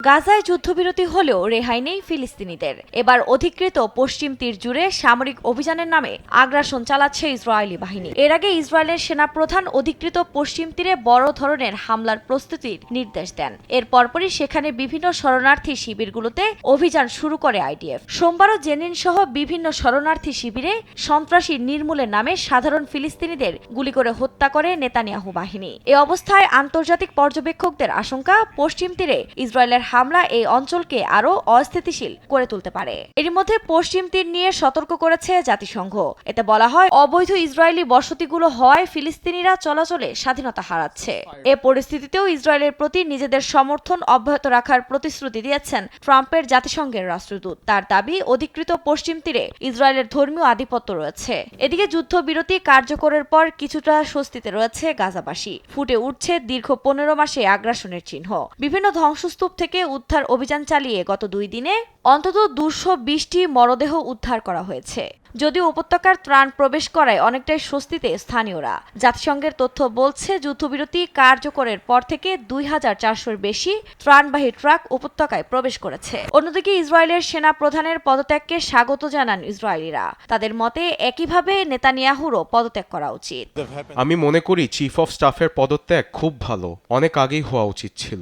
গাজায় যুদ্ধবিরতি হলেও রেহাই নেই ফিলিস্তিনিদের। এবার অধিকৃত পশ্চিম তীর জুড়ে সামরিক অভিযানের নামে আগ্রাসন চালাচ্ছে ইসরায়েলি বাহিনী। এর আগে ইসরায়েলের সেনাপ্রধান অধিকৃত পশ্চিম তীরে বড় ধরনের হামলার প্রস্তুতির নির্দেশ দেন। এর পরপরই সেখানে বিভিন্ন শরণার্থী শিবিরগুলোতে অভিযান শুরু করে আইডিএফ। সোমবারও জেনিন সহ বিভিন্ন শরণার্থী শিবিরে সন্ত্রাসী নির্মূলের নামে সাধারণ ফিলিস্তিনিদের গুলি করে হত্যা করে নেতানিয়াহু বাহিনী। এ অবস্থায় আন্তর্জাতিক পর্যবেক্ষকদের আশঙ্কা, পশ্চিম তীরে ইসরায়েলের হামলা এই অঞ্চলকে আরও অস্থিতিশীল করে তুলতে পারে। এর মধ্যে পশ্চিম তীর নিয়ে সতর্ক করেছে জাতিসংঘ। এতে বলা হয়, অবৈধ ইসরায়েলি বসতিগুলো হওয়ায় ফিলিস্তিনিরা চলাচলে স্বাধীনতা হারাচ্ছে। এ পরিস্থিতিতেও ইসরায়েলের প্রতি নিজেদের সমর্থন অব্যাহত রাখার প্রতিশ্রুতি দিয়েছেন ট্রাম্পের জাতিসংঘের রাষ্ট্রদূত। তার দাবি, অধিকৃত পশ্চিম তীরে ইসরায়েলের ধর্মীয় আধিপত্য রয়েছে। এদিকে যুদ্ধবিরতি কার্যকরের পর কিছুটা স্বস্তিতে রয়েছে গাজাবাসী। ফুটে উঠছে দীর্ঘ 15 মাসে আগ্রাসনের চিহ্ন। বিভিন্ন ধ্বংসস্তূপ থেকে উদ্ধার অভিযান চালিয়ে গত 2 দিনে অন্তত 220টি মরদেহ উদ্ধার করা হয়েছে। যদিও উপত্যকার ত্রাণ প্রবেশ করায় অনেকটাই স্বস্তিতে স্থানীয়রা। জাতিসংঘের তথ্য বলছে, যুদ্ধবিরতি কার্যকরের পর থেকে 2400-এর বেশি ত্রাণবাহী ট্রাক উপত্যকায় প্রবেশ করেছে। অন্যদিকে ইসরায়েলের সেনা প্রধানের পদত্যাগকে স্বাগত জানান ইসরায়েলিরা। তাদের মতে একইভাবে নেতানিয়াহুরও পদত্যাগ করা উচিত। আমি মনে করি চিফ অফ স্টাফের পদত্যাগ খুব ভালো, অনেক আগেই হওয়া উচিত ছিল।